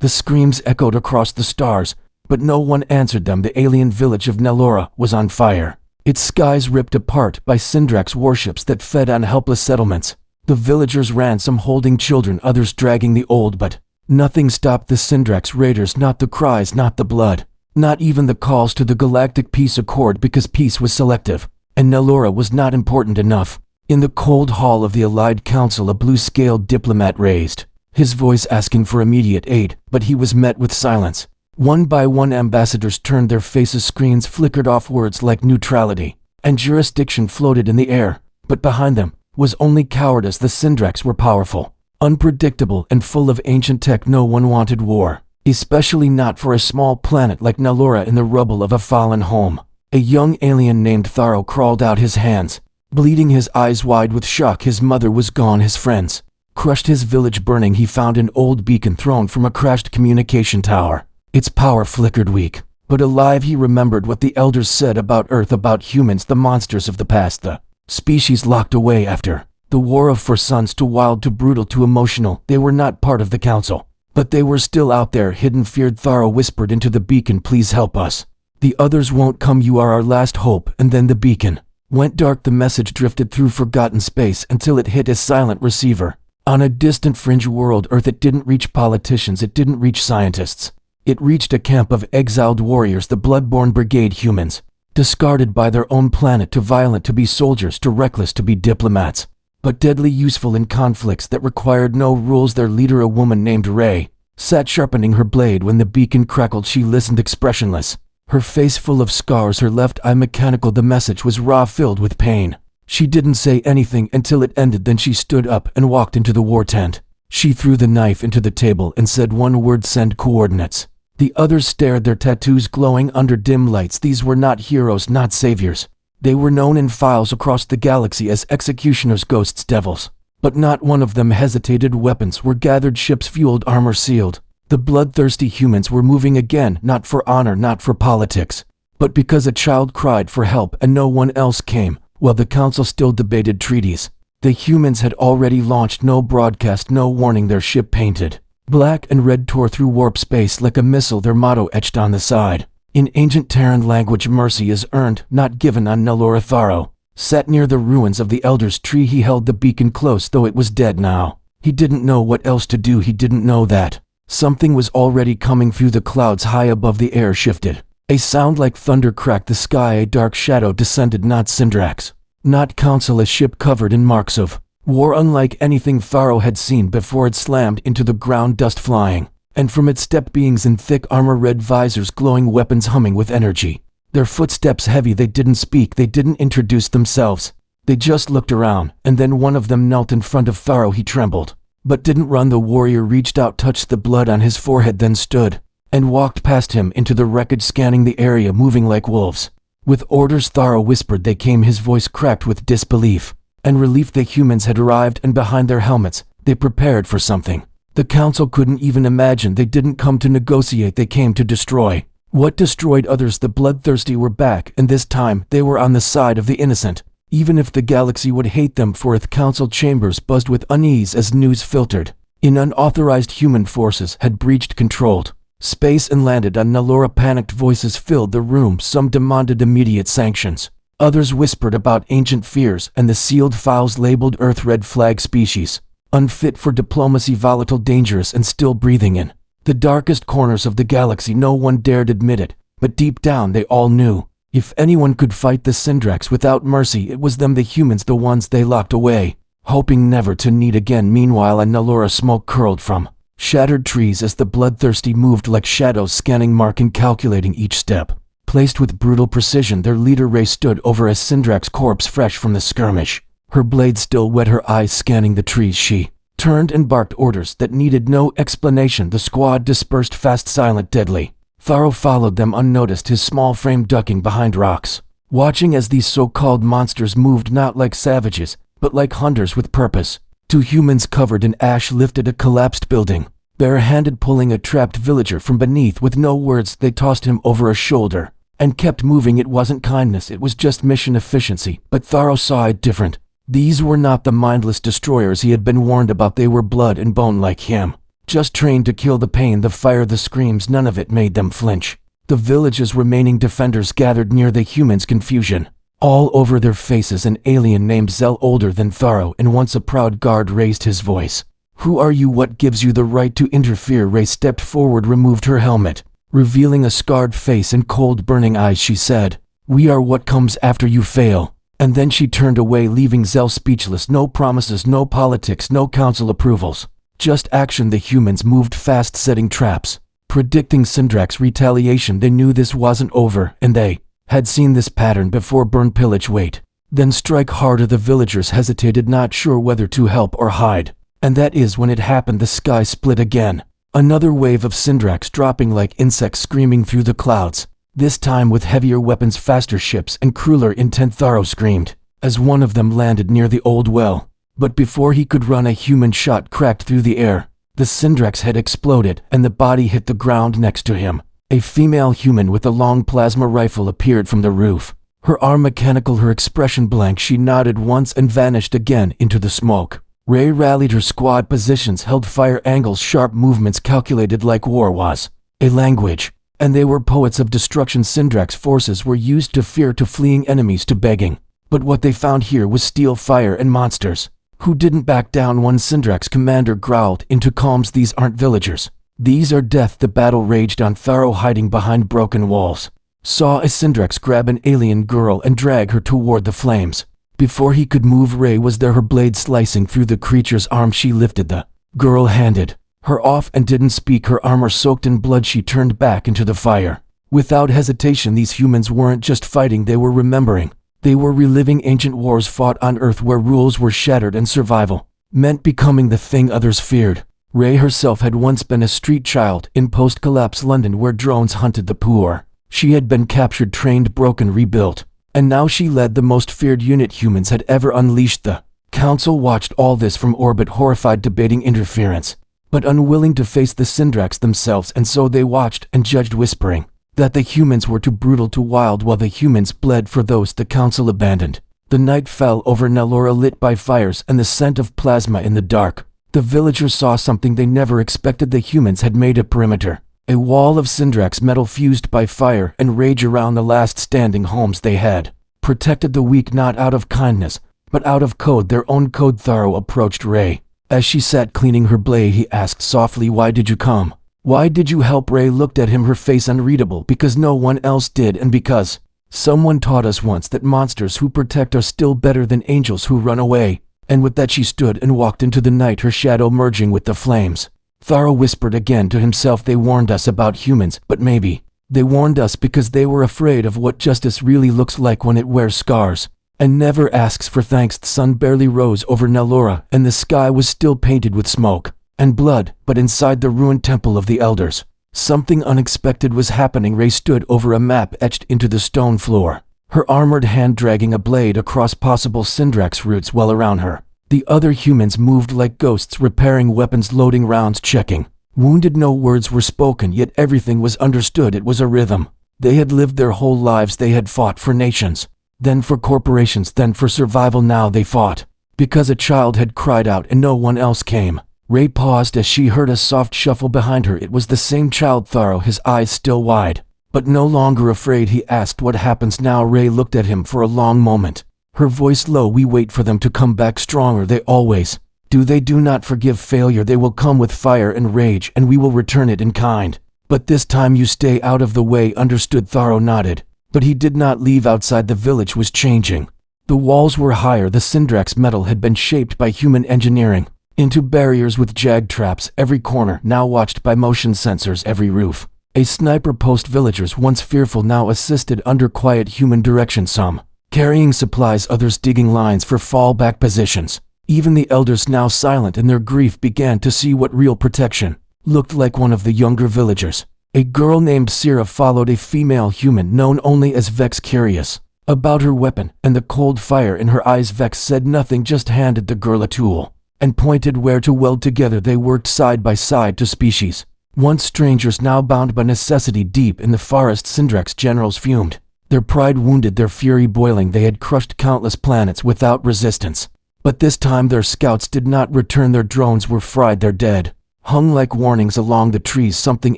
The screams echoed across the stars, but no one answered them. The alien village of Nellora was on fire, its skies ripped apart by Syndrax warships that fed on helpless settlements. The villagers ran, some holding children, others dragging the old, but nothing stopped the Syndrax raiders, not the cries, not the blood, not even the calls to the Galactic Peace Accord, because peace was selective, and Nellora was not important enough. In the cold hall of the Allied Council, a blue-scaled diplomat raised his voice asking for immediate aid, but he was met with silence. One by one ambassadors turned their faces, screens flickered off, words like neutrality and jurisdiction floated in the air, but behind them was only cowardice. The Syndrax were powerful, unpredictable, and full of ancient tech. No one wanted war, especially not for a small planet like Nellora in the rubble of a fallen home. A young alien named Tharo crawled out, his hands bleeding, his eyes wide with shock. His mother was gone, his friends crushed, his village burning. He found an old beacon thrown from a crashed communication tower. Its power flickered weak, but alive. He remembered what the elders said about Earth, about humans, the monsters of the past, the species locked away after the War of Four Suns, too wild, too brutal, too emotional. They were not part of the council, but they were still out there, hidden, feared. Tharo whispered into the beacon, "Please help us. The others won't come. You are our last hope." And then the beacon went dark. The message drifted through forgotten space until it hit a silent receiver on a distant fringe world, Earth. It didn't reach politicians, it didn't reach scientists. It reached a camp of exiled warriors, the Bloodborne Brigade, humans discarded by their own planet, too violent to be soldiers, too reckless to be diplomats, but deadly useful in conflicts that required no rules. Their leader, a woman named Ray, sat sharpening her blade when the beacon crackled. She listened, expressionless, her face full of scars, her left eye mechanical. The message was raw, filled with pain. She didn't say anything until it ended. Then she stood up and walked into the war tent. She threw the knife into the table and said one word: "Send coordinates." The others stared, their tattoos glowing under dim lights. These were not heroes, not saviors. They were known in files across the galaxy as executioners, ghosts, devils. But not one of them hesitated. Weapons were gathered, ships fueled, armor sealed. The bloodthirsty humans were moving again, not for honor, not for politics, but because a child cried for help and no one else came. While the council still debated treaties, the humans had already launched. No broadcast, no warning. Their ship, painted black and red, tore through warp space like a missile, their motto etched on the side. In ancient Terran language, "Mercy is earned, not given." On Nellora, Tharo sat near the ruins of the Elder's Tree. He held the beacon close, though it was dead now. He didn't know what else to do. He didn't know that something was already coming through the clouds high above. The air shifted. A sound like thunder cracked the sky. A dark shadow descended, not Syndrax, not Council, a ship covered in marks of war unlike anything Tharo had seen before. It slammed into the ground, dust flying, and from its step beings in thick armor, red visors glowing, weapons humming with energy. Their footsteps heavy. They didn't speak, they didn't introduce themselves. They just looked around, and then one of them knelt in front of Tharo. He trembled, but didn't run. The warrior reached out, touched the blood on his forehead, then stood and walked past him into the wreckage, scanning the area, moving like wolves. With orders, Tharo whispered. They came, his voice cracked with disbelief and relief. The humans had arrived, and behind their helmets, they prepared for something the council couldn't even imagine. They didn't come to negotiate, they came to destroy what destroyed others. The bloodthirsty were back, and this time they were on the side of the innocent, even if the galaxy would hate them for it. Council chambers buzzed with unease as news filtered in. Unauthorized human forces had breached controlled space and landed on Nellora. Panicked voices filled the room. Some demanded immediate sanctions. Others whispered about ancient fears and the sealed files labeled Earth red flag species, unfit for diplomacy, volatile, dangerous, and still breathing in the darkest corners of the galaxy. No one dared admit it, but deep down they all knew. If anyone could fight the Syndrax without mercy, it was them, the humans, the ones they locked away, hoping never to need again. Meanwhile, on Nellora, smoke curled from shattered trees as the bloodthirsty moved like shadows, scanning, marking, calculating each step. Placed with brutal precision, their leader Ray stood over a Syndrax corpse fresh from the skirmish, her blade still wet, her eyes scanning the trees. She turned and barked orders that needed no explanation. The squad dispersed, fast, silent, deadly. Tharo followed them unnoticed, his small frame ducking behind rocks, watching as these so-called monsters moved, not like savages, but like hunters with purpose. Two humans covered in ash lifted a collapsed building, bare-handed, pulling a trapped villager from beneath. With no words, they tossed him over a shoulder and kept moving. It wasn't kindness, it was just mission efficiency. But Tharo saw it different. These were not the mindless destroyers he had been warned about. They were blood and bone like him, Just trained to kill the pain, the fire, the screams, none of it made them flinch. The village's remaining defenders gathered near the humans' confusion. All over their faces an alien named Zell, older than Tharo and once a proud guard, raised his voice. "Who are you? What gives you the right to interfere?" Ray stepped forward, removed her helmet. Revealing a scarred face and cold burning eyes, she said, "We are what comes after you fail." And then she turned away, leaving Zell speechless. No promises, no politics, no council approvals. Just action. The humans moved fast, setting traps. Predicting Syndrak's retaliation, they knew this wasn't over, and they had seen this pattern before. Burn, pillage, wait, then strike harder. The villagers hesitated, not sure whether to help or hide. And that is when it happened. The sky split again. Another wave of Syndraks dropping like insects, screaming through the clouds. This time with heavier weapons, faster ships, and crueler intent. Tharo screamed as one of them landed near the old well. But before he could run, a human shot cracked through the air. The Syndrak's head exploded, and the body hit the ground next to him. A female human with a long plasma rifle appeared from the roof. Her arm mechanical, her expression blank. She nodded once and vanished again into the smoke. Ray rallied her squad positions, held fire angles, sharp movements calculated like war was a language. And they were poets of destruction. Syndrak's forces were used to fear, to fleeing enemies, to begging. But what they found here was steel, fire, and monsters who didn't back down. One Syndrak's commander growled into calms, "These aren't villagers. These are death." The battle raged on. Tharo, hiding behind broken walls, saw a Syndrak's grab an alien girl and drag her toward the flames. Before he could move, Ray was there, her blade slicing through the creature's arm. She lifted the girl, handed her off, and didn't speak. Her armor soaked in blood, she turned back into the fire. Without hesitation, these humans weren't just fighting, they were remembering. They were reliving ancient wars fought on Earth where rules were shattered and survival meant becoming the thing others feared. Ray herself had once been a street child in post-collapse London where drones hunted the poor. She had been captured, trained, broken, rebuilt. And now she led the most feared unit humans had ever unleashed. The council watched all this from orbit, horrified, debating interference, but unwilling to face the Syndraks themselves, and so they watched and judged, whispering that the humans were too brutal, too wild, while the humans bled for those the council abandoned. The night fell over Nellora, lit by fires and the scent of plasma in the dark. The villagers saw something they never expected. The humans had made a perimeter, a wall of Syndraks, metal fused by fire and rage, around the last standing homes. They had protected the weak, not out of kindness, but out of code, their own code. Tharo approached Ray. As she sat cleaning her blade, he asked softly, "Why did you come? Why did you help?" Ray looked at him, her face unreadable. "Because no one else did, and because someone taught us once that monsters who protect are still better than angels who run away." And with that she stood and walked into the night, her shadow merging with the flames. Tharo whispered again to himself, "They warned us about humans, but maybe they warned us because they were afraid of what justice really looks like when it wears scars and never asks for thanks." The sun barely rose over Nellora, and the sky was still painted with smoke and blood, but inside the ruined temple of the elders, something unexpected was happening. Ray stood over a map etched into the stone floor, her armored hand dragging a blade across possible Syndrax routes, while around her the other humans moved like ghosts, repairing weapons, loading rounds, checking wounded. No words were spoken, yet everything was understood. It was a rhythm. They had lived their whole lives. They had fought for nations, then for corporations, then for survival. Now they fought because a child had cried out and no one else came. Ray paused as she heard a soft shuffle behind her. It was the same child, Tharo, his eyes still wide, but no longer afraid. He asked, "What happens now?" Ray looked at him for a long moment, her voice low. "We wait for them to come back stronger. They always do. They do not forgive failure. They will come with fire and rage, and we will return it in kind. But this time you stay out of the way." "Understood." Tharo nodded, but he did not leave. Outside, the village was changing. The walls were higher. The Syndrax metal had been shaped by human engineering into barriers with jagged traps. Every corner now watched by motion sensors, every roof a sniper post. Villagers, once fearful, now assisted under quiet human direction, some carrying supplies, others digging lines for fallback positions. Even the elders, now silent in their grief, began to see what real protection looked like. One of the younger villagers, a girl named Syrah, followed a female human known only as Vex, curious about her weapon and the cold fire in her eyes. Vex said nothing, just handed the girl a tool and pointed where to weld together. They worked side by side. To species once strangers, now bound by necessity. Deep in the forest, Syndrax generals fumed, their pride wounded, their fury boiling. They had crushed countless planets without resistance, but this time their scouts did not return. Their drones were fried, their dead Hung like warnings along the trees, something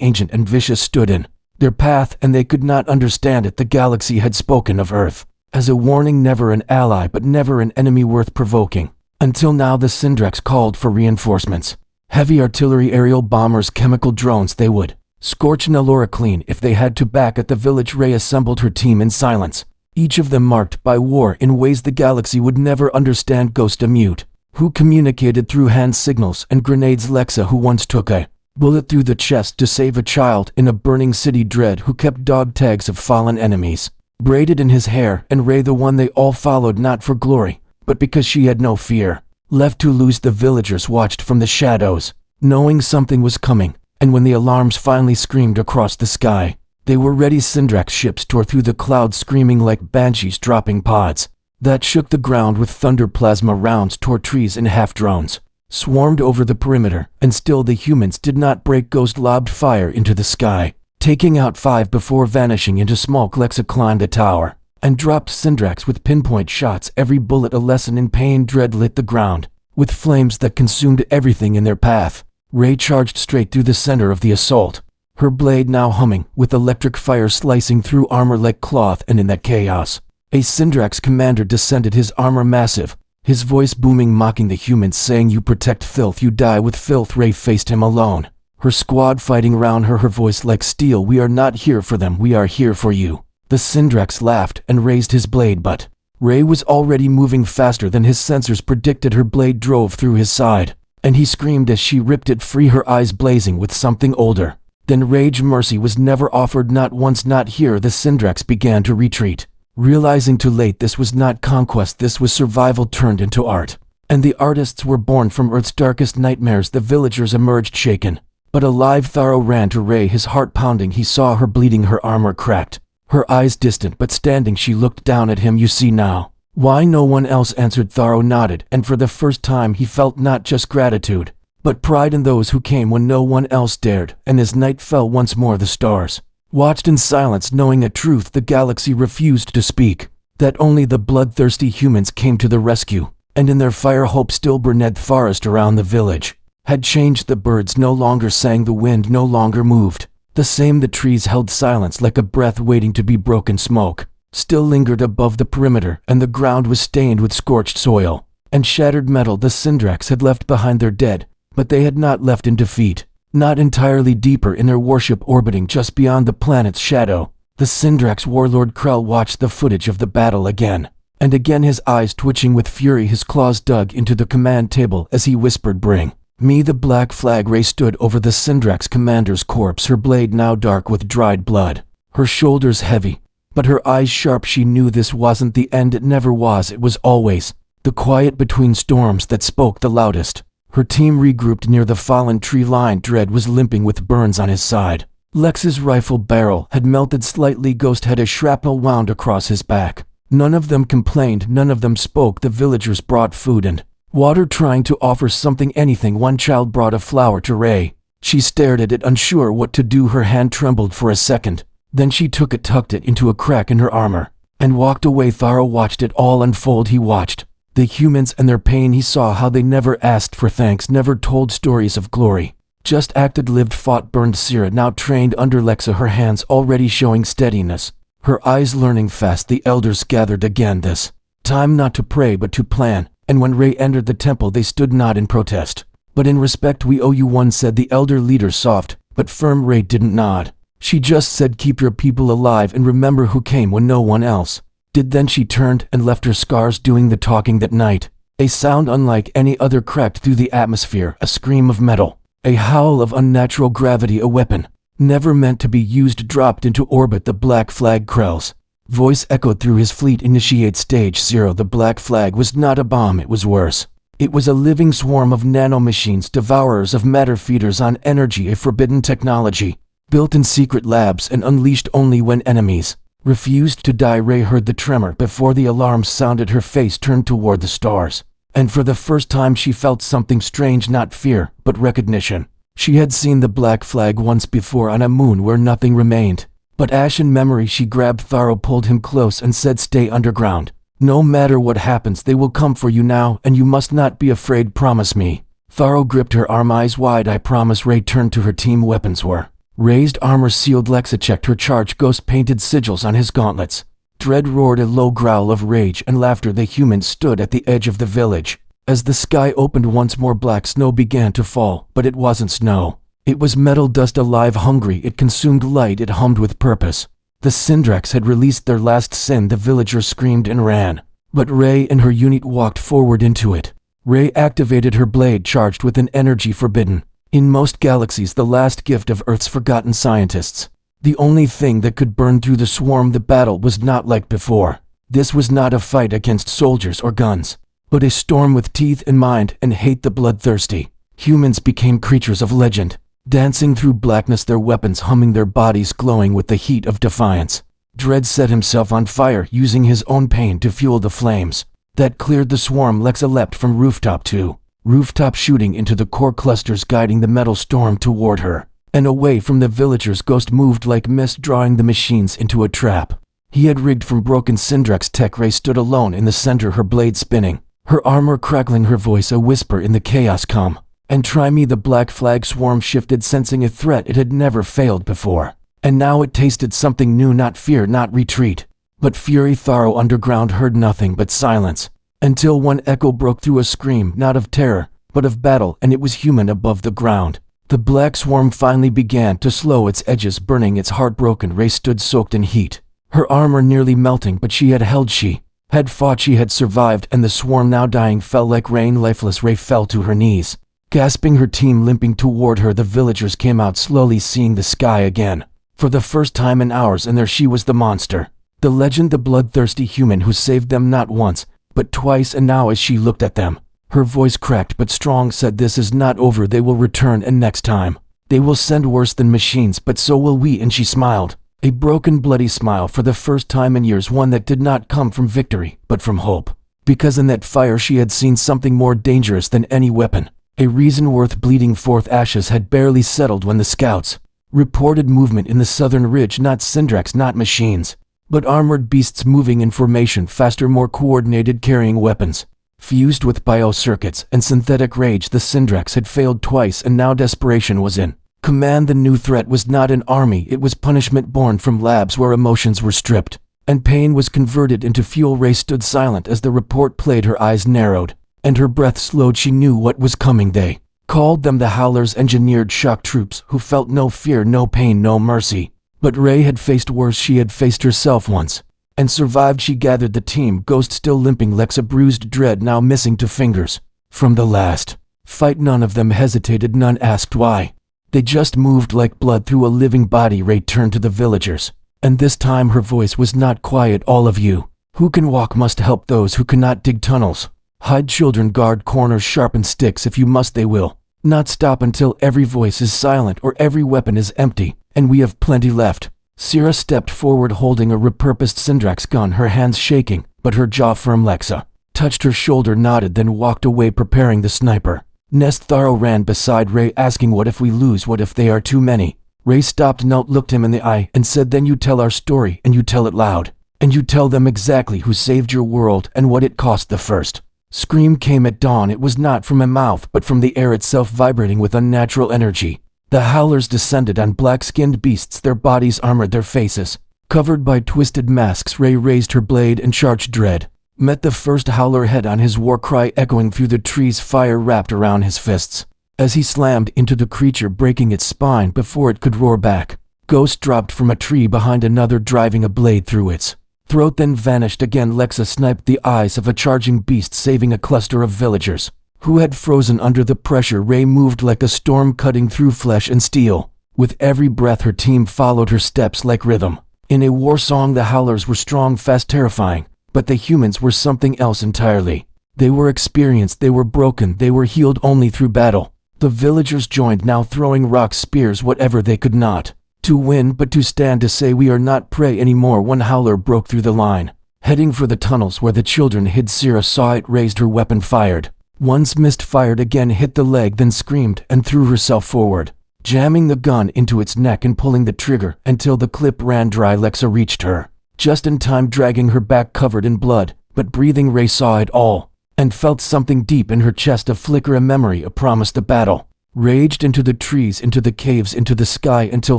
ancient and vicious stood in their path, and they could not understand it. The galaxy had spoken of Earth as a warning, never an ally, but never an enemy worth provoking. Until now, the Syndrax called for reinforcements. Heavy artillery, aerial bombers, chemical drones. They would scorch Nellora clean if they had to. Back at the village, Rey assembled her team in silence, each of them marked by war in ways the galaxy would never understand. Ghost, a mute who communicated through hand signals and grenades. Lexa, who once took a bullet through the chest to save a child in a burning city. Dread, who kept dog tags of fallen enemies braided in his hair. And Rey, the one they all followed, not for glory, but because she had no fear left to lose. The villagers watched from the shadows, knowing something was coming, and when the alarms finally screamed across the sky, they were ready. Syndrax ships tore through the clouds, screaming like banshees, dropping pods that shook the ground with thunder. Plasma rounds tore trees, and half-drones swarmed over the perimeter, and still the humans did not break. Ghost lobbed fire into the sky, taking out 5 before vanishing into smoke. Lexa climbed the tower and dropped Syndrax with pinpoint shots, every bullet a lesson in pain. Dread lit the ground with flames that consumed everything in their path. Rey charged straight through the center of the assault, her blade now humming with electric fire slicing through armor like cloth. And in that chaos, a Syndrax commander descended, his armor massive, his voice booming, mocking the humans, saying, "You protect filth, you die with filth." Rey faced him alone, her squad fighting around her, her voice like steel. "We are not here for them, we are here for you." The Syndrax laughed and raised his blade, but Rey was already moving faster than his sensors predicted. Her blade drove through his side, and he screamed as she ripped it free, her eyes blazing with something older than rage. Mercy was never offered, not once, not here. The Syndrax began to retreat, realizing too late this was not conquest, this was survival turned into art. And the artists were born from Earth's darkest nightmares. The villagers emerged shaken but alive. Tharo ran to Rey, his heart pounding. He saw her bleeding, her armor cracked, her eyes distant but standing. She looked down at him. "You see now why no one else answered." Tharo nodded, and for the first time he felt not just gratitude, but pride in those who came when no one else dared. And as night fell once more, the stars watched in silence, knowing a truth the galaxy refused to speak, that only the bloodthirsty humans came to the rescue. And in their fire, hope still burned. The forest around the village had changed. The birds no longer sang, the wind no longer moved the same. The trees held silence like a breath waiting to be broken. Smoke still lingered above the perimeter, and the ground was stained with scorched soil and shattered metal. The Syndrax had left behind their dead, but they had not left in defeat, not entirely. Deeper in their warship, orbiting just beyond the planet's shadow, the Syndrax warlord Krell watched the footage of the battle again and again, his eyes twitching with fury. His claws dug into the command table as he whispered, "Bring me the black flag." Rey stood over the Syndrax commander's corpse, her blade now dark with dried blood, her shoulders heavy, but her eyes sharp. She knew this wasn't the end, it never was, it was always the quiet between storms that spoke the loudest. Her team regrouped near the fallen tree line. Dread was limping with burns on his side. Lex's rifle barrel had melted slightly. Ghost had a shrapnel wound across his back. None of them complained, none of them spoke. The villagers brought food and water, trying to offer something, anything. One child brought a flower to Rey. She stared at it, unsure what to do. Her hand trembled for a second. Then she took it, tucked it into a crack in her armor, and walked away. Tharo watched it all unfold. He watched the humans and their pain. He saw how they never asked for thanks, never told stories of glory, just acted, lived, fought, burned. Syrah now trained under Lexa, her hands already showing steadiness, her eyes learning fast. The elders gathered again, this time not to pray but to plan. And when Rey entered the temple, they stood not in protest, but in respect. "We owe you one," said the elder leader, soft but firm. Rey didn't nod. She just said, "Keep your people alive and remember who came when no one else did." Then she turned and left, her scars doing the talking that night. A sound unlike any other cracked through the atmosphere, a scream of metal, a howl of unnatural gravity. A weapon never meant to be used dropped into orbit. The black flag. Krell's voice echoed through his fleet. "Initiate stage 0. The black flag was not a bomb, it was worse. It was a living swarm of nanomachines, devourers of matter, feeders on energy, a forbidden technology built in secret labs and unleashed only when enemies refused to die." Rey heard the tremor before the alarm sounded. Her face turned toward the stars, and for the first time she felt something strange, not fear, but recognition. She had seen the black flag once before on a moon where nothing remained but ash and memory. She grabbed Tharo, pulled him close, and said, "Stay underground. No matter what happens, they will come for you now, and you must not be afraid, promise me." Tharo gripped her arm, eyes wide. I promise. Ray turned to her team. Weapons were raised, armor sealed. Lexa checked her charge, ghost-painted sigils on his gauntlets. Dread roared a low growl of rage and laughter. The humans stood at the edge of the village. As the sky opened once more, black snow began to fall, but it wasn't snow. It was metal dust, alive, hungry. It consumed light. It hummed with purpose. The Syndrax had released their last sin. The villagers screamed and ran. But Ray and her unit walked forward into it. Ray activated her blade, charged with an energy forbidden in most galaxies, the last gift of Earth's forgotten scientists. The only thing that could burn through the swarm. The battle was not like before. This was not a fight against soldiers or guns, but a storm with teeth and mind and hate. The bloodthirsty humans became creatures of legend, dancing through blackness, their weapons humming, their bodies glowing with the heat of defiance. Dread set himself on fire, using his own pain to fuel the flames that cleared the swarm. Lexa leapt from rooftop to rooftop, shooting into the core clusters, guiding the metal storm toward her and away from the villagers. Ghost moved like mist, drawing the machines into a trap he had rigged from broken Syndrax tech. Ray stood alone in the center, her blade spinning, her armor crackling, her voice a whisper in the chaos. Come and try me. The black flag swarm shifted, sensing a threat. It had never failed before, and now it tasted something new. Not fear, not retreat, but fury. Tharo underground heard nothing but silence, until one echo broke through, a scream, not of terror, but of battle, and it was human above the ground. The black swarm finally began to slow, its edges burning, its heart broken. Ray stood soaked in heat, her armor nearly melting, but she had held, she had fought, she had survived, and the swarm, now dying, fell like rain. Lifeless, Ray fell to her knees, gasping, her team limping toward her. The villagers came out slowly, seeing the sky again for the first time in hours, and there she was, the monster, the legend, the bloodthirsty human who saved them not once, but twice. And now as she looked at them, her voice cracked but strong, said, "This is not over. They will return, and next time they will send worse than machines, but so will we." And she smiled, a broken, bloody smile, for the first time in years, one that did not come from victory, but from hope. Because in that fire she had seen something more dangerous than any weapon, a reason worth bleeding forth. Ashes had barely settled when the scouts reported movement in the southern ridge. Not Syndrax, not machines, but armored beasts moving in formation, faster, more coordinated, carrying weapons fused with biocircuits and synthetic rage. The Syndrax had failed twice, and now desperation was in command. The new threat was not an army, it was punishment born from labs where emotions were stripped and pain was converted into fuel. Ray stood silent as the report played, her eyes narrowed and her breath slowed. She knew what was coming. They called them the Howlers, engineered shock troops who felt no fear, no pain, no mercy. But Ray had faced worse. She had faced herself once and survived. She gathered the team, Ghost still limping, Lexa bruised, Dread now missing 2 fingers from the last fight. None of them hesitated, none asked why. They just moved like blood through a living body. Ray turned to the villagers, and this time her voice was not quiet. "All of you who can walk must help those who cannot. Dig tunnels, hide children, guard corners, sharpen sticks. If you must, they will not stop until every voice is silent or every weapon is empty, and we have plenty left." Sierra stepped forward, holding a repurposed Syndrax gun, her hands shaking, but her jaw firm. Lexa touched her shoulder, nodded, then walked away, preparing the sniper nest. Tharo ran beside Ray, asking, "What if we lose? What if they are too many?" Ray stopped, knelt, looked him in the eye, and said, "Then you tell our story, and you tell it loud, and you tell them exactly who saved your world and what it cost." The first scream came at dawn. It was not from a mouth, but from the air itself, vibrating with unnatural energy. The Howlers descended on black-skinned beasts, their bodies armored, their faces covered by twisted masks. Ray raised her blade and charged. Dread met the first Howler head on, his war cry echoing through the trees, fire wrapped around his fists as he slammed into the creature, breaking its spine before it could roar back. Ghost dropped from a tree behind another, driving a blade through its throat, then vanished again. Lexa sniped the eyes of a charging beast, saving a cluster of villagers who had frozen under the pressure. Ray moved like a storm, cutting through flesh and steel. With every breath, her team followed her steps like rhythm in a war song. The Howlers were strong, fast, terrifying, but the humans were something else entirely. They were experienced, they were broken, they were healed only through battle. The villagers joined, now throwing rocks, spears, whatever they could, not to win, but to stand, to say, "We are not prey anymore." One Howler broke through the line, heading for the tunnels where the children hid. Sierra saw it, raised her weapon, fired. Once missed, fired again, hit the leg, then screamed and threw herself forward, jamming the gun into its neck and pulling the trigger until the clip ran dry. Lexa reached her just in time, dragging her back covered in blood, but breathing. Ray saw it all and felt something deep in her chest, a flicker, a memory, a promise. The battle raged into the trees, into the caves, into the sky, until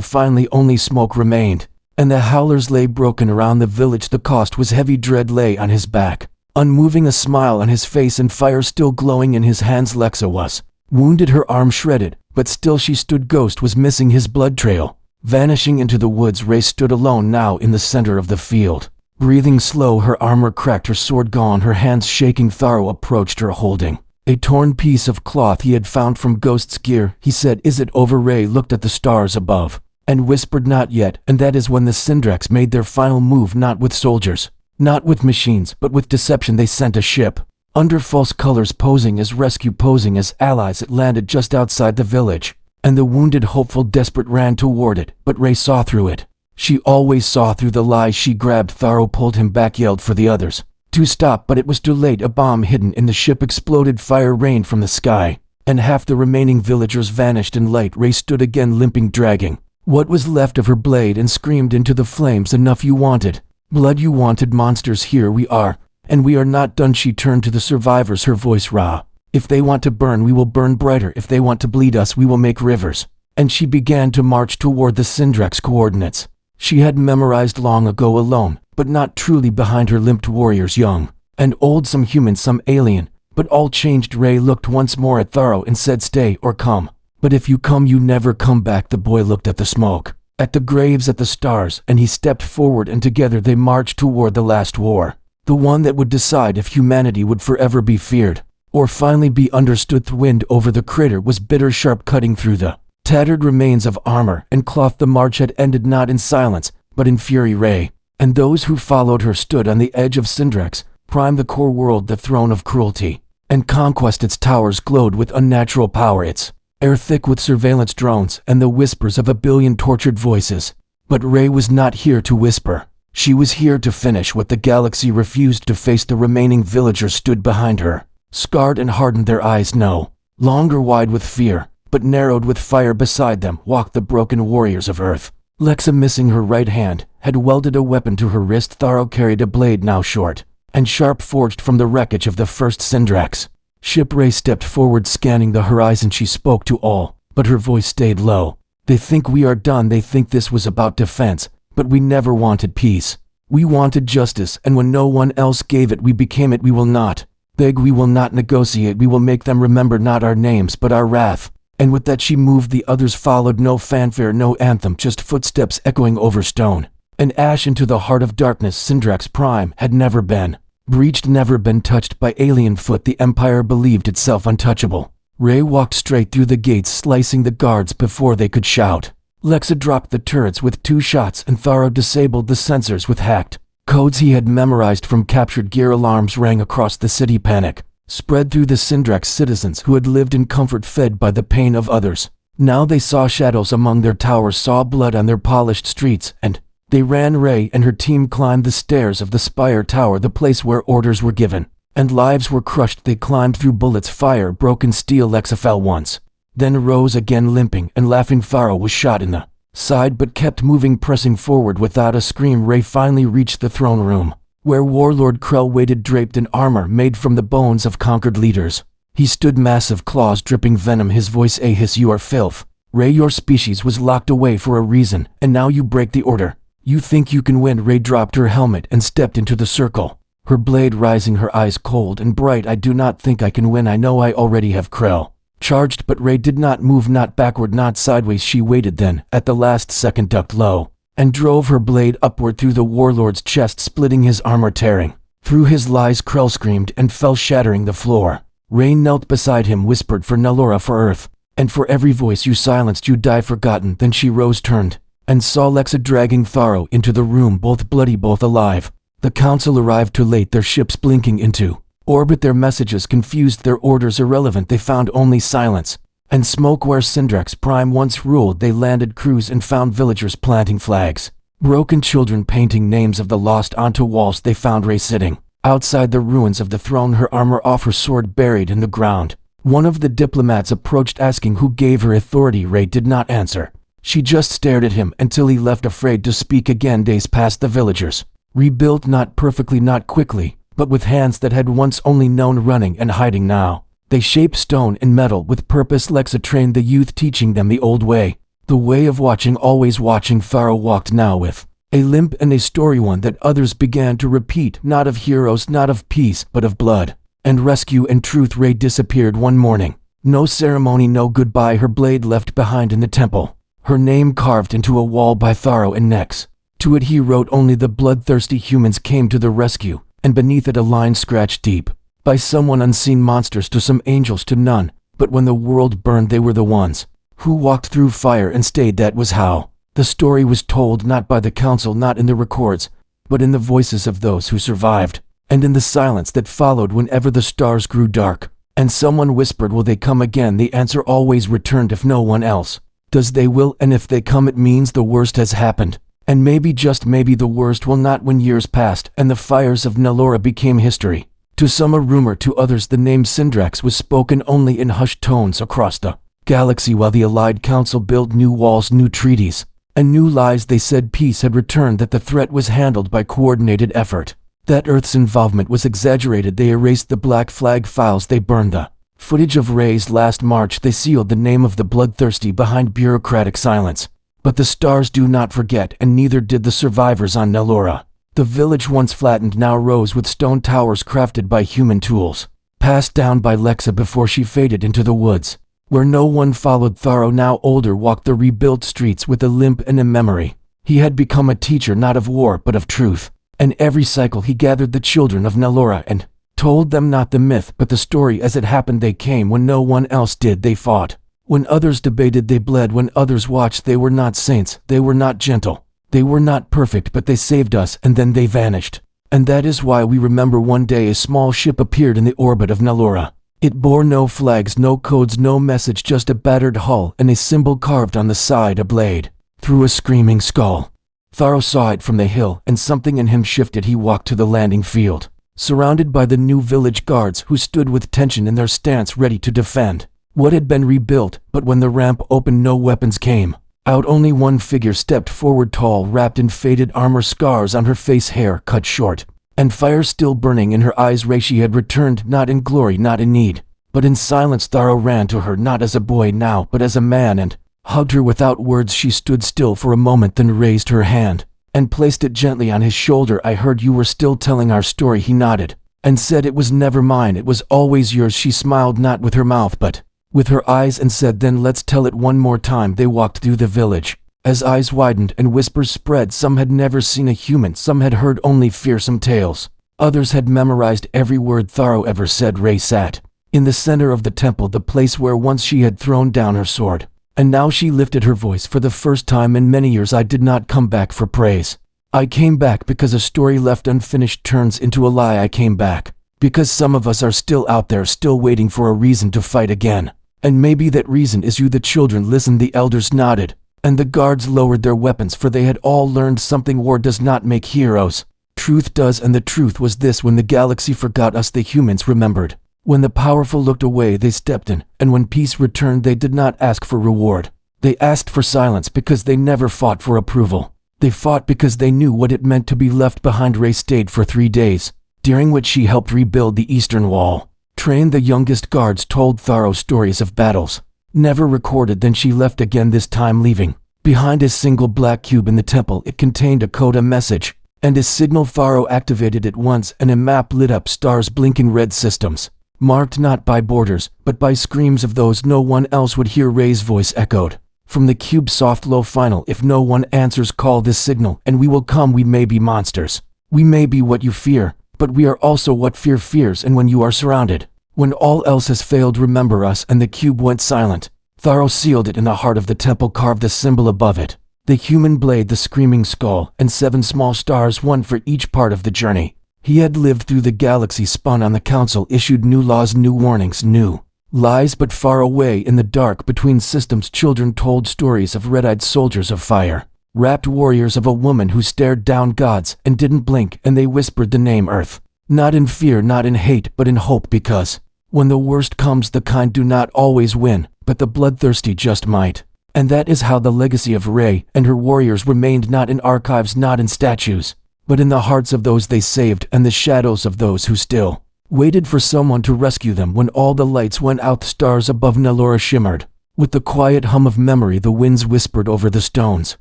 finally only smoke remained, and the howlers lay broken around the village. The cost was heavy, dread lay on his back, unmoving, a smile on his face, and fire still glowing in his hands. Lexa was wounded, her arm shredded, but still she stood. Ghost was missing, his blood trail vanishing into the woods. Ray stood alone now in the center of the field, breathing slow, her armor cracked, her sword gone, her hands shaking. Tharo approached her, holding a torn piece of cloth he had found from Ghost's gear. He said, "Is it over?" Ray looked at the stars above and whispered, "Not yet." And that is when the Syndrax made their final move, not with soldiers, not with machines, but with deception. They sent a ship under false colors, posing as rescue, posing as allies. It landed just outside the village, and the wounded, hopeful, desperate ran toward it. But Ray saw through it. She always saw through the lies. She grabbed Tharo, pulled him back, yelled for the others to stop, but it was too late. A bomb hidden in the ship exploded. Fire rained from the sky, and half the remaining villagers vanished in light. Ray stood again, limping, dragging what was left of her blade, and screamed into the flames, "Enough! You wanted blood, you wanted monsters. Here we are, and we are not done." She turned to the survivors, her voice raw. "If they want to burn, we will burn brighter. If they want to bleed us, we will make rivers." And she began to march toward the Syndrax coordinates she had memorized long ago, alone, but not truly. Behind her limped warriors, young and old, some human, some alien, but all changed. Ray looked once more at Tharo and said, "Stay or come. But if you come, you never come back." The boy looked at the smoke, at the graves, at the stars, and he stepped forward, and together they marched toward the last war, the one that would decide if humanity would forever be feared or finally be understood. The wind over the crater was bitter, sharp, cutting through the tattered remains of armor and cloth. The march had ended, not in silence, but in fury. Ray and those who followed her stood on the edge of Syndrax Prime, the core world, the throne of cruelty and conquest. Its towers glowed with unnatural power, its air thick with surveillance drones and the whispers of a billion tortured voices. But Ray was not here to whisper. She was here to finish what the galaxy refused to face. The remaining villagers stood behind her, scarred and hardened, their eyes no longer wide with fear, but narrowed with fire. Beside them walked the broken warriors of Earth. Lexa, missing her right hand, had welded a weapon to her wrist. Tharo carried a blade now short and sharp, forged from the wreckage of the first Syndrax ship. Ray stepped forward, scanning the horizon. She spoke to all, but her voice stayed low. "They think we are done. They think this was about defense, but we never wanted peace. We wanted justice, and when no one else gave it, we became it. We will not beg, we will not negotiate. We will make them remember not our names, but our wrath." And with that she moved. The others followed. No fanfare, no anthem, just footsteps echoing over stone and ash into the heart of darkness. Syndrax Prime had never been breached, never been touched by alien foot. The Empire believed itself untouchable. Ray walked straight through the gates, slicing the guards before they could shout. Lexa dropped the turrets with 2 shots, and Tharo disabled the sensors with hacked codes he had memorized from captured gear. Alarms rang across the city. Panic spread through the Syndrax citizens who had lived in comfort, fed by the pain of others. Now they saw shadows among their towers, saw blood on their polished streets, and they ran. Ray and her team climbed the stairs of the Spire Tower, the place where orders were given and lives were crushed. They climbed through bullets, fire, broken steel. Lexa fell once, then rose again, limping and laughing. Tharo was shot in the side but kept moving, pressing forward without a scream. Ray finally reached the throne room, where Warlord Krell waited, draped in armor made from the bones of conquered leaders. He stood, massive claws dripping venom, his voice a hiss. "You are filth. Ray, your species was locked away for a reason, and now you break the order. You think you can win?" Ray dropped her helmet and stepped into the circle, her blade rising, her eyes cold and bright. "I do not think I can win. I know I already have." Krell charged, but Ray did not move, not backward, not sideways. She waited, then, at the last second, ducked low and drove her blade upward through the warlord's chest, splitting his armor, tearing through his lies. Krell screamed and fell, shattering the floor. Ray knelt beside him, whispered, "For Nellora, for Earth, and for every voice you silenced, you die forgotten." Then she rose, turned, and saw Lexa dragging Tharo into the room, both bloody, both alive. The council arrived too late, their ships blinking into orbit, their messages confused, their orders irrelevant. They found only silence and smoke where Syndrax Prime once ruled. They landed crews and found villagers planting flags, broken children painting names of the lost onto walls. They found Ray sitting outside the ruins of the throne, her armor off, her sword buried in the ground. One of the diplomats approached, asking who gave her authority. Ray did not answer. She just stared at him until he left, afraid to speak again. Days passed. The villagers rebuilt, not perfectly, not quickly, but with hands that had once only known running and hiding now. They shaped stone and metal with purpose. Lexa trained the youth, teaching them the old way. The way of watching, always watching. Tharo walked now with a limp and a story, one that others began to repeat, not of heroes, not of peace, but of blood and rescue and truth. Rey disappeared one morning. No ceremony, no goodbye, her blade left behind in the temple. Her name carved into a wall by Tharo and Nex. To it he wrote, only the bloodthirsty humans came to the rescue, and beneath it a line scratched deep. By someone unseen, monsters to some, angels to none, but when the world burned they were the ones who walked through fire and stayed. That was how the story was told, not by the council, not in the records, but in the voices of those who survived, and in the silence that followed whenever the stars grew dark, and someone whispered, will they come again? The answer always returned, if no one else does, they will, and if they come it means the worst has happened. And maybe, just maybe, the worst will not. When years passed and the fires of Nellora became history, to some a rumor, to others the name Syndrax was spoken only in hushed tones across the galaxy, while the Allied Council built new walls, new treaties, and new lies. They said peace had returned, that the threat was handled by coordinated effort, that Earth's involvement was exaggerated. They erased the Black Flag files, they burned the footage of Rey's last march, they sealed the name of the bloodthirsty behind bureaucratic silence. But the stars do not forget, and neither did the survivors on Nellora. The village, once flattened, now rose with stone towers crafted by human tools, passed down by Lexa before she faded into the woods, where no one followed. Tharo, now older, walked the rebuilt streets with a limp and a memory. He had become a teacher, not of war but of truth, and every cycle he gathered the children of Nellora and told them not the myth but the story as it happened. They came when no one else did, they fought when others debated, they bled when others watched. They were not saints, they were not gentle, they were not perfect, but they saved us, and then they vanished. And that is why we remember. One day a small ship appeared in the orbit of Nellora. It bore no flags, no codes, no message, just a battered hull and a symbol carved on the side, a blade through a screaming skull. Tharo saw it from the hill, and something in him shifted. He walked to the landing field, surrounded by the new village guards who stood with tension in their stance, ready to defend what had been rebuilt. But when the ramp opened, no weapons came out. Only one figure stepped forward, tall, wrapped in faded armor, scars on her face, hair cut short, and fire still burning in her eyes. Rey, she had returned, not in glory, not in need, but in silence. Tharo ran to her, not as a boy now, but as a man, and hugged her without words. She stood still for a moment, then raised her hand and placed it gently on his shoulder. I heard you were still telling our story. He nodded and said, it was never mine, it was always yours. She smiled, not with her mouth but with her eyes, and said, then let's tell it one more time. They walked through the village. As eyes widened and whispers spread, some had never seen a human, some had heard only fearsome tales, others had memorized every word Tharo ever said. Rey sat in the center of the temple, the place where once she had thrown down her sword, and now she lifted her voice. For the first time in many years, I did not come back for praise. I came back because a story left unfinished turns into a lie. I came back because some of us are still out there, still waiting for a reason to fight again. And maybe that reason is you, the children. Listen. The elders nodded, and the guards lowered their weapons, for they had all learned something. War does not make heroes, truth does. And the truth was this: when the galaxy forgot us, the humans remembered. When the powerful looked away, they stepped in, and when peace returned, they did not ask for reward. They asked for silence, because they never fought for approval. They fought because they knew what it meant to be left behind. Rey stayed for 3 days, during which she helped rebuild the eastern wall, trained the youngest guards, told Tharo stories of battles never recorded. Then she left again, this time leaving behind a single black cube in the temple. It contained a code, a message, and a signal. Tharo activated it once, and a map lit up, stars blinking, red systems marked not by borders, but by screams of those no one else would hear. Rey's voice echoed from the cube, soft, low, final. If no one answers, call this signal, and we will come. We may be monsters, we may be what you fear, but we are also what fear fears. And when you are surrounded, when all else has failed, remember us. And the cube went silent. Tharo sealed it in the heart of the temple, carved a symbol above it, the human blade, the screaming skull, and 7 small stars, one for each part of the journey. He had lived through the galaxy, spun on the council, issued new laws, new warnings, new lies. But far away in the dark between systems, children told stories of red-eyed soldiers of fire, wrapped warriors, of a woman who stared down gods and didn't blink, and they whispered the name Earth, not in fear, not in hate, but in hope. Because when the worst comes, the kind do not always win, but the bloodthirsty just might. And that is how the legacy of Rey and her warriors remained, not in archives, not in statues, but in the hearts of those they saved and the shadows of those who still waited for someone to rescue them. When all the lights went out, the stars above Nellora shimmered. With the quiet hum of memory, the winds whispered over the stones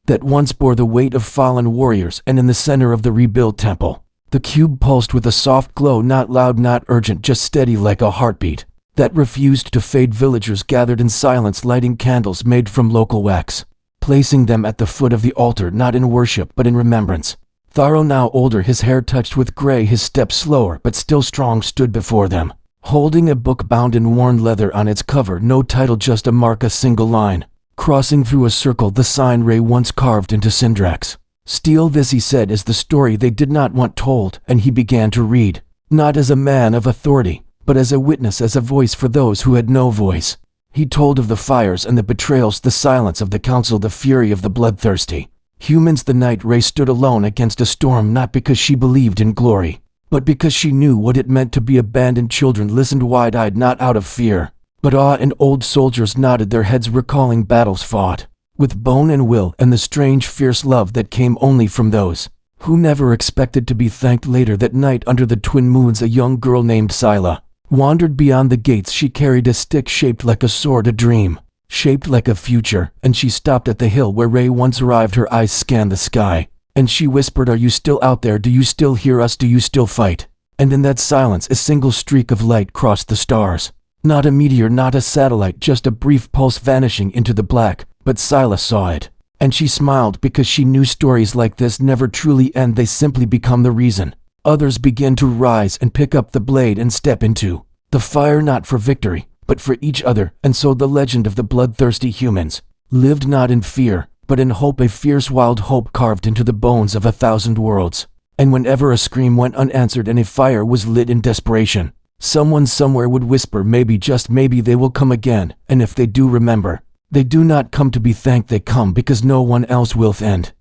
that once bore the weight of fallen warriors, and in the center of the rebuilt temple, the cube pulsed with a soft glow, not loud, not urgent, just steady like a heartbeat that refused to fade. Villagers gathered in silence, lighting candles made from local wax, placing them at the foot of the altar, not in worship but in remembrance. Tharo, now older, his hair touched with gray, his step slower but still strong, stood before them, holding a book bound in worn leather. On its cover, no title, just a mark, a single line, crossing through a circle, the sign Ray once carved into Syndrax steel. This, he said, is the story they did not want told. And he began to read, not as a man of authority, but as a witness, as a voice for those who had no voice. He told of the fires and the betrayals, the silence of the council, the fury of the bloodthirsty humans. The night Ray stood alone against a storm, not because she believed in glory, but because she knew what it meant to be abandoned. Children listened wide-eyed, not out of fear, but awe, and old soldiers nodded their heads, recalling battles fought with bone and will, and the strange, fierce love that came only from those who never expected to be thanked. Later that night, under the twin moons, a young girl named Scylla wandered beyond the gates. She carried a stick shaped like a sword, a dream shaped like a future, and she stopped at the hill where Ray once arrived. Her eyes scanned the sky, and she whispered, "Are you still out there? Do you still hear us? Do you still fight?" And in that silence, a single streak of light crossed the stars. Not a meteor, not a satellite, just a brief pulse vanishing into the black. But Scylla saw it, and she smiled, because she knew stories like this never truly end. They simply become the reason others begin to rise and pick up the blade and step into the fire, not for victory, but for each other. And so the legend of the bloodthirsty humans lived not in fear, but in hope, a fierce wild hope carved into the bones of 1,000 worlds. And whenever a scream went unanswered and a fire was lit in desperation, someone somewhere would whisper, maybe, just maybe, they will come again. And if they do, remember, they do not come to be thanked, they come because no one else will. End.